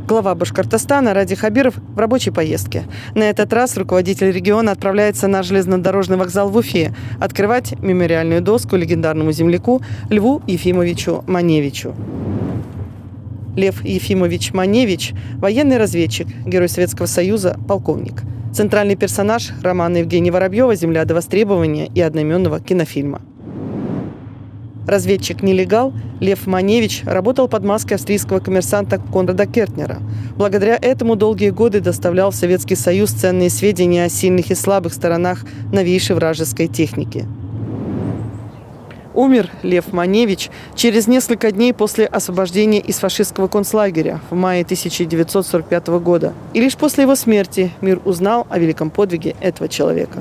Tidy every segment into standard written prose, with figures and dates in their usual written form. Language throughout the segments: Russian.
Глава Башкортостана Ради Хабиров в рабочей поездке. На этот раз руководитель региона отправляется на железнодорожный вокзал в Уфе открывать мемориальную доску легендарному земляку Льву Ефимовичу Маневичу. Лев Ефимович Маневич – военный разведчик, герой Советского Союза, полковник. Центральный персонаж романа Евгения Воробьева «Земля до востребования» и одноименного кинофильма. Разведчик-нелегал Лев Маневич работал под маской австрийского коммерсанта Конрада Кертнера. Благодаря этому долгие годы доставлял в Советский Союз ценные сведения о сильных и слабых сторонах новейшей вражеской техники. Умер Лев Маневич через несколько дней после освобождения из фашистского концлагеря в мае 1945 года. И лишь после его смерти мир узнал о великом подвиге этого человека.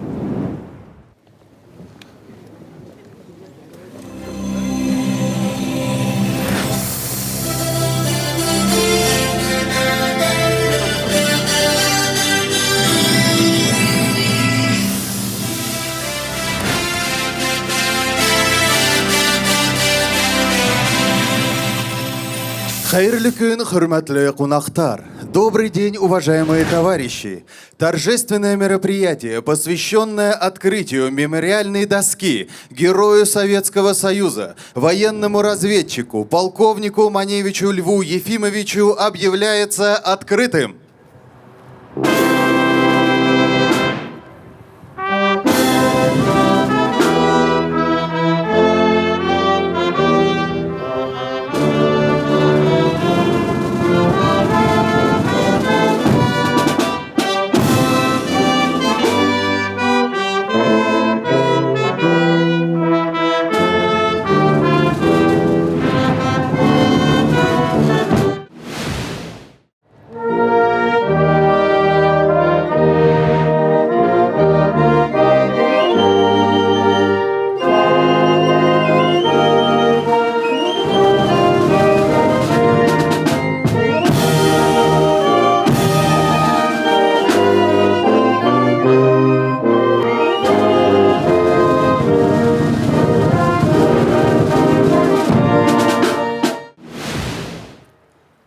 Хайырлы күн, хөрмәтле кунактар! Добрый день, уважаемые товарищи! Торжественное мероприятие, посвященное открытию мемориальной доски Герою Советского Союза, военному разведчику, полковнику Маневичу Льву Ефимовичу, объявляется открытым.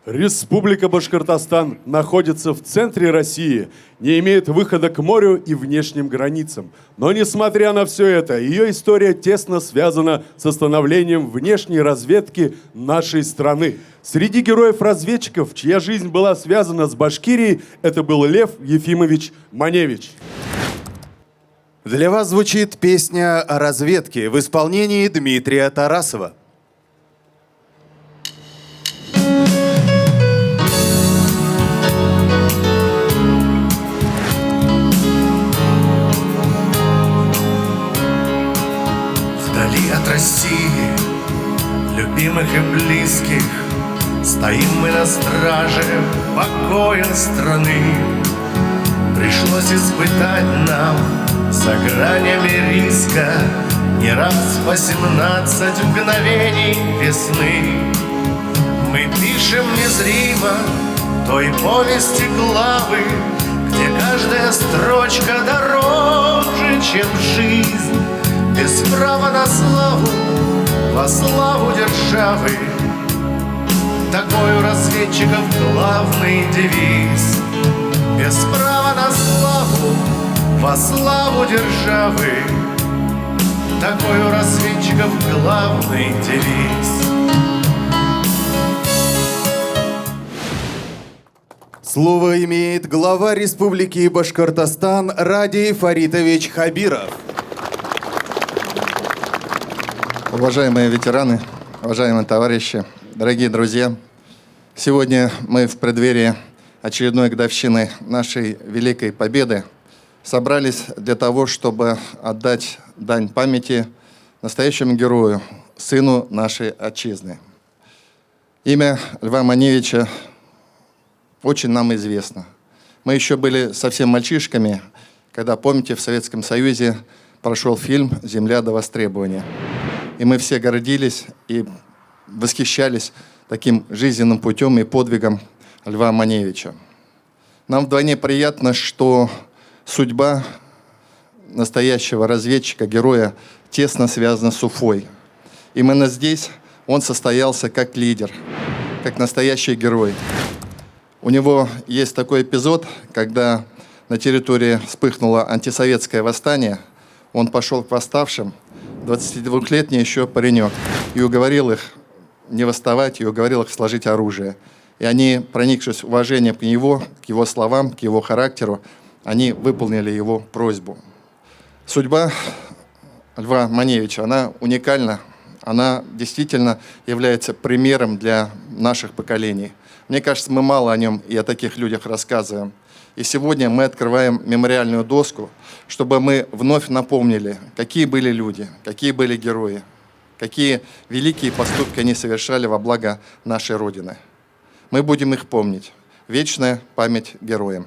Республика Башкортостан находится в центре России, не имеет выхода к морю и внешним границам. Но несмотря на все это, ее история тесно связана со становлением внешней разведки нашей страны. Среди героев-разведчиков, чья жизнь была связана с Башкирией, это был Лев Ефимович Маневич. Для вас звучит песня о разведке в исполнении Дмитрия Тарасова. От России, любимых и близких, стоим мы на страже покоя страны. Пришлось испытать нам за гранями риска не раз 18 мгновений весны. Мы пишем незримо той повести главы, где каждая строчка дороже, чем жизнь. Без права на славу, во славу державы. Такой у разведчиков главный девиз. Без права на славу, во славу державы. Такой у разведчиков главный девиз. Слово имеет глава Республики Башкортостан Ради Фаритович Хабиров. Уважаемые ветераны, уважаемые товарищи, дорогие друзья, сегодня мы в преддверии очередной годовщины нашей великой победы собрались для того, чтобы отдать дань памяти настоящему герою, сыну нашей отчизны. Имя Льва Маневича очень нам известно. Мы еще были совсем мальчишками, когда, помните, в Советском Союзе прошел фильм «Земля до востребования». И мы все гордились и восхищались таким жизненным путем и подвигом Льва Маневича. Нам вдвойне приятно, что судьба настоящего разведчика, героя, тесно связана с Уфой. Именно здесь он состоялся как лидер, как настоящий герой. У него есть такой эпизод, когда на территории вспыхнуло антисоветское восстание. Он пошел к восставшим, 22-летний еще паренек, и уговорил их не восставать, и уговорил их сложить оружие. И они, проникшись уважением к его словам, к его характеру, они выполнили его просьбу. Судьба Льва Маневича, она уникальна, она действительно является примером для наших поколений. Мне кажется, мы мало о нем и о таких людях рассказываем. И сегодня мы открываем мемориальную доску, чтобы мы вновь напомнили, какие были люди, какие были герои, какие великие поступки они совершали во благо нашей Родины. Мы будем их помнить. Вечная память героям.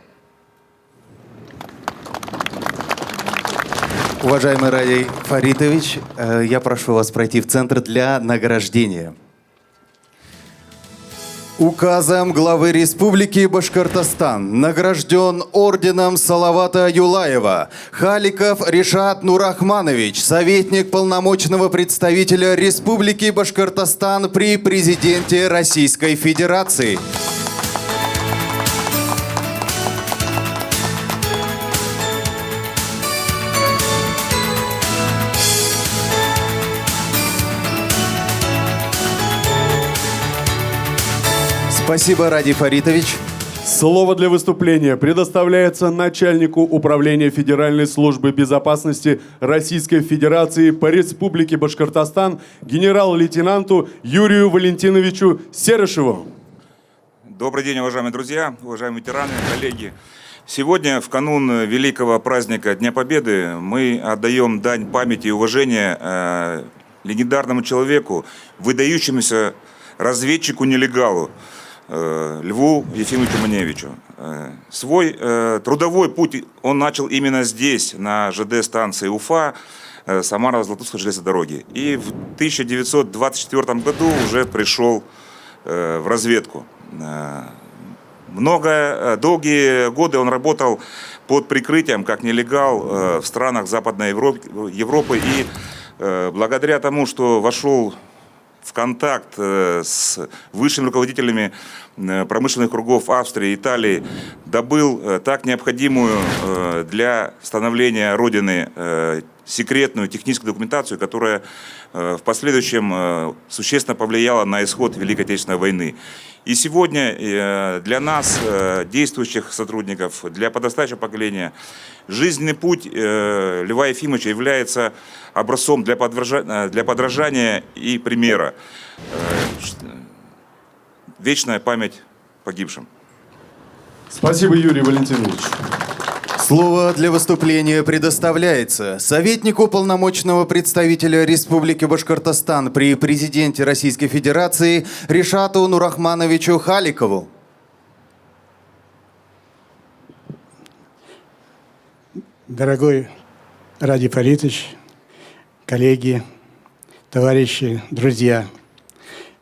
Уважаемый Радий Фаритович, я прошу вас пройти в центр для награждения. Указом главы Республики Башкортостан награжден орденом Салавата Юлаева Халиков Ришат Нурахманович, советник полномочного представителя Республики Башкортостан при президенте Российской Федерации. Спасибо, Радий Фаритович. Слово для выступления предоставляется начальнику Управления Федеральной службы безопасности Российской Федерации по Республике Башкортостан генерал-лейтенанту Юрию Валентиновичу Серышеву. Добрый день, уважаемые друзья, уважаемые ветераны, коллеги. Сегодня, в канун великого праздника Дня Победы, мы отдаем дань памяти и уважения легендарному человеку, выдающемуся разведчику-нелегалу, Льву Ефимовичу Маневичу. Свой трудовой путь он начал именно здесь, на ЖД-станции Уфа, Самара-Златоустской железной дороги. И в 1924 году уже пришел в разведку. Долгие годы он работал под прикрытием, как нелегал, в странах Западной Европы. И благодаря тому, что вошел в контакт с высшими руководителями промышленных кругов Австрии, Италии, добыл так необходимую для становления Родины секретную техническую документацию, которая в последующем существенно повлияла на исход Великой Отечественной войны. И сегодня для нас, действующих сотрудников, для подрастающего поколения, жизненный путь Льва Ефимовича является образцом для подражания и примера. Вечная память погибшим. Спасибо, Юрий Валентинович. Слово для выступления предоставляется советнику полномочного представителя Республики Башкортостан при президенте Российской Федерации Ришату Нурахмановичу Халикову. Дорогой Радий Фаритович, коллеги, товарищи, друзья,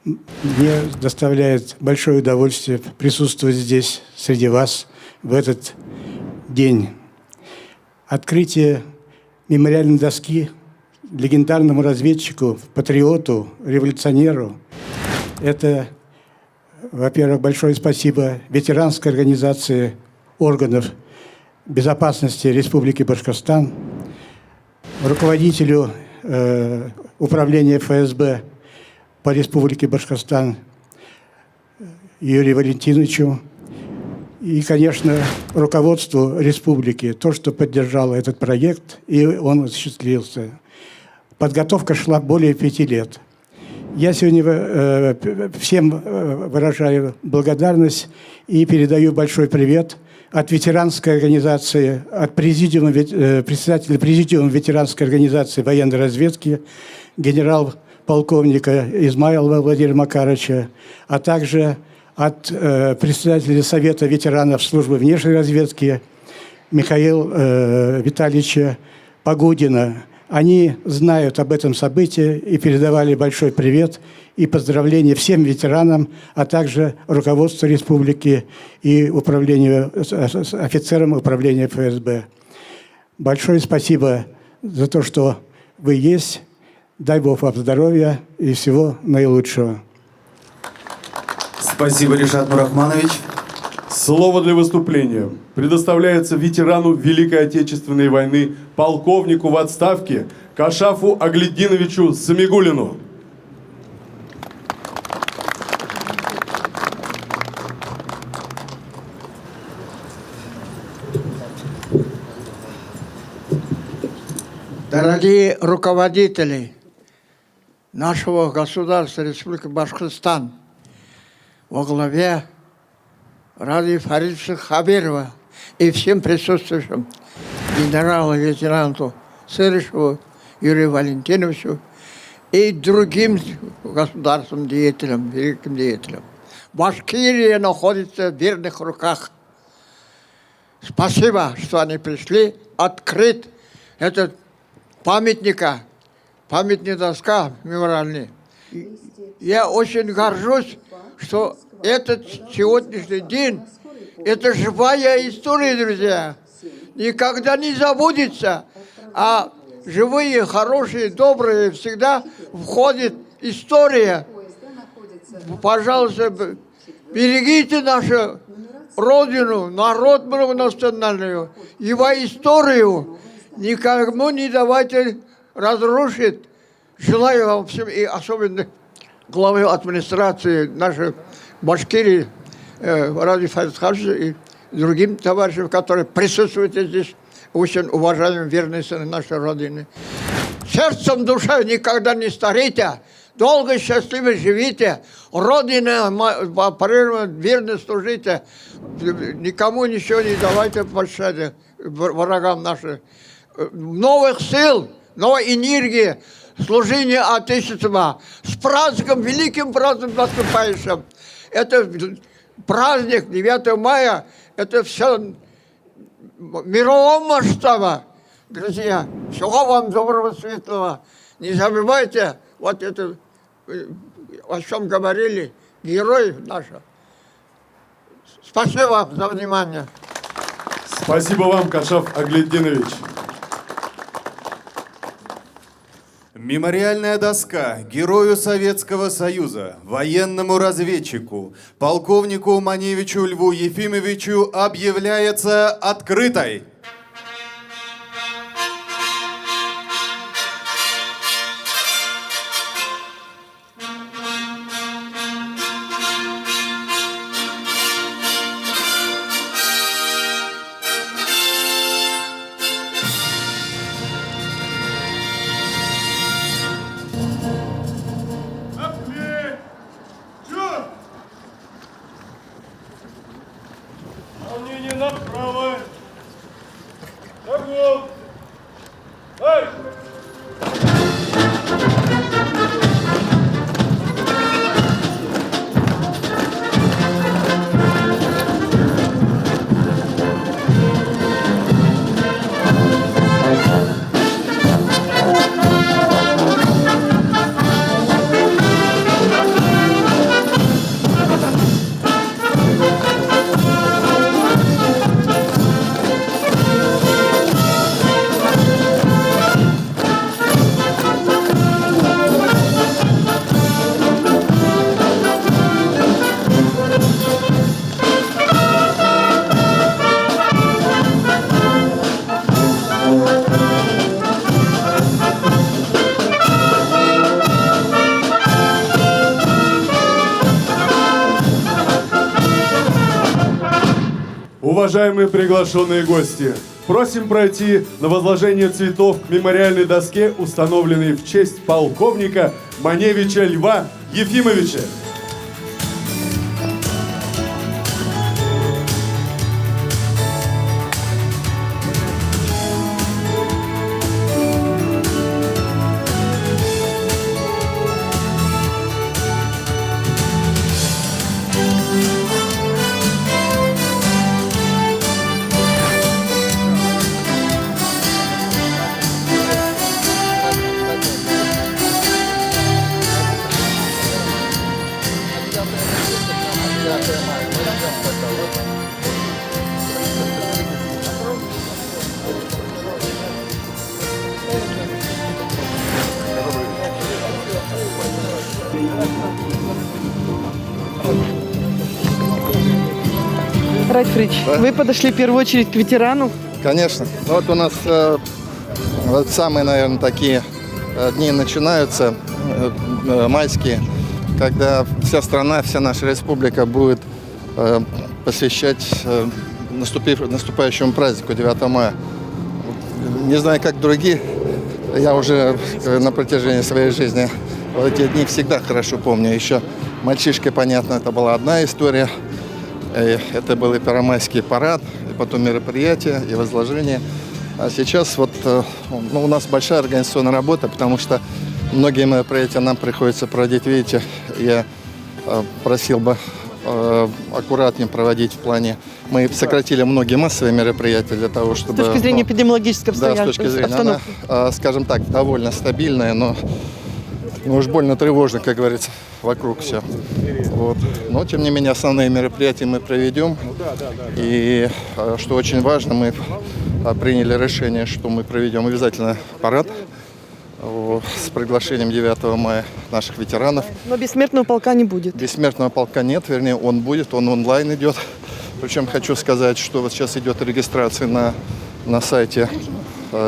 мне доставляет большое удовольствие присутствовать здесь, среди вас, в этот день. Открытие мемориальной доски легендарному разведчику, патриоту, революционеру – это, во-первых, большое спасибо ветеранской организации органов безопасности Республики Башкортостан, руководителю управления ФСБ по Республике Башкортостан Юрию Валентиновичу и, конечно, руководству республики, то, что поддержало этот проект, и он осуществился. Подготовка шла более 5 лет. Я сегодня всем выражаю благодарность и передаю большой привет от ветеранской организации, от председателя президиума ветеранской организации военной разведки, генерал-полковника Измайлова Владимира Макаровича, а также от председателя Совета ветеранов службы внешней разведки Михаила Витальевича Погудина. Они знают об этом событии и передавали большой привет и поздравления всем ветеранам, а также руководству республики и офицерам управления ФСБ. Большое спасибо за то, что вы есть. Дай Бог вам здоровья и всего наилучшего. Спасибо, Ришат Нурахманович. Слово для выступления предоставляется ветерану Великой Отечественной войны, полковнику в отставке Кашафу Аглетдиновичу Самигуллину. Дорогие руководители нашего государства, Республики Башкортостан, во главе Ради Фаридовича Хабирова и всем присутствующим, генералу-лейтенанту Сырышеву Юрию Валентиновичу и другим государственным деятелям, великим деятелям. Башкирия находится в верных руках. Спасибо, что они пришли открыть этот памятная доска мемориальная. Я очень горжусь, что этот сегодняшний день, это живая история, друзья. Никогда не забудется. А живые, хорошие, добрые всегда входит история. Пожалуйста, берегите нашу родину, народ многонациональную, его историю. Никому не давайте разрушить. Желаю вам всем, и особенно главе администрации нашей Башкирии, Ради Фаридовичу и другим товарищам, которые присутствуют здесь, очень уважаемые, верные сыны нашей Родины. Сердцем, душой никогда не старейте, долго и счастливо живите, Родина, верно служите, никому ничего не давайте пощады врагам нашим. Новых сил, новой энергии, служение Отечеству, с праздником, великим праздником наступающим. Это праздник 9 мая, это все мирового масштаба. Друзья, всего вам доброго, светлого. Не забывайте, вот это, о чем говорили, герои наши. Спасибо вам за внимание. Спасибо вам, Кашаф Аглетдинович. Мемориальная доска Герою Советского Союза, военному разведчику, полковнику Маневичу Льву Ефимовичу объявляется открытой. Волнение направо. Шагов. Эй! Уважаемые приглашенные гости, просим пройти на возложение цветов к мемориальной доске, установленной в честь полковника Маневича Льва Ефимовича. Райтфрич, Да. вы подошли в первую очередь к ветерану. Конечно. Вот у нас вот самые, наверное, такие дни начинаются, майские, когда вся страна, вся наша республика будет посвящать наступающему празднику 9 мая. Не знаю, как другие, я уже на протяжении своей жизни вот эти дни всегда хорошо помню. Еще мальчишкой, понятно, это была одна история. Это был и первомайский парад, и потом мероприятия, и возложение. А сейчас вот у нас большая организационная работа, потому что многие мероприятия нам приходится проводить. Видите, я просил бы аккуратнее проводить в плане. Мы сократили многие массовые мероприятия для того, чтобы... С точки зрения эпидемиологической Да, с точки зрения. Она, скажем так, довольно стабильная, но уж больно тревожно, как говорится, вокруг все. Вот. Но, тем не менее, основные мероприятия мы проведем. И, что очень важно, мы приняли решение, что мы проведем обязательно парад с приглашением 9 мая наших ветеранов. Но бессмертного полка не будет. Бессмертного полка нет, вернее, он будет, он онлайн идет. Причем хочу сказать, что вот сейчас идет регистрация на сайте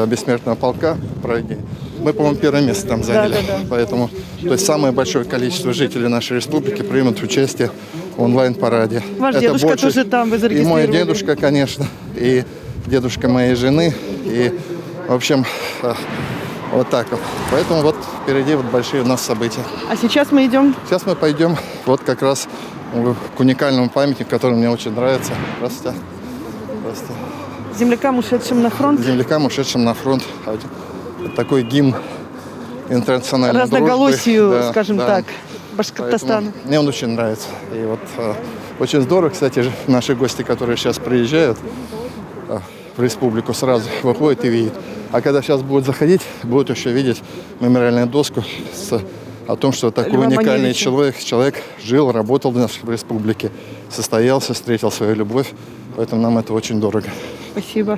Бессмертного полка. Мы, по-моему, первое место там заняли. Да. Поэтому, то есть самое большое количество жителей нашей республики примут участие в онлайн-параде. Ваш Это дедушка больше... тоже там, вы И зарегистрировали. мой дедушка, конечно, и дедушка моей жены. И, в общем, вот так вот. Поэтому вот впереди вот большие у нас события. А сейчас мы идем. Сейчас мы пойдем вот как раз к уникальному памятнику, который мне очень нравится. Здравствуйте. Здравствуйте. Землякам, ушедшим на фронт. Землякам, ушедшим на фронт. Такой гимн интернациональной Разноголосию, дружбы. скажем Да. так, Башкортостана. Поэтому мне он очень нравится. И вот очень здорово, кстати, наши гости, которые сейчас приезжают в республику, сразу выходят и видят. А когда сейчас будут заходить, будут еще видеть мемориальную доску о том, что такой Льва уникальный Маневича. человек жил, работал в нашей республике, состоялся, встретил свою любовь. Поэтому нам это очень дорого. Спасибо.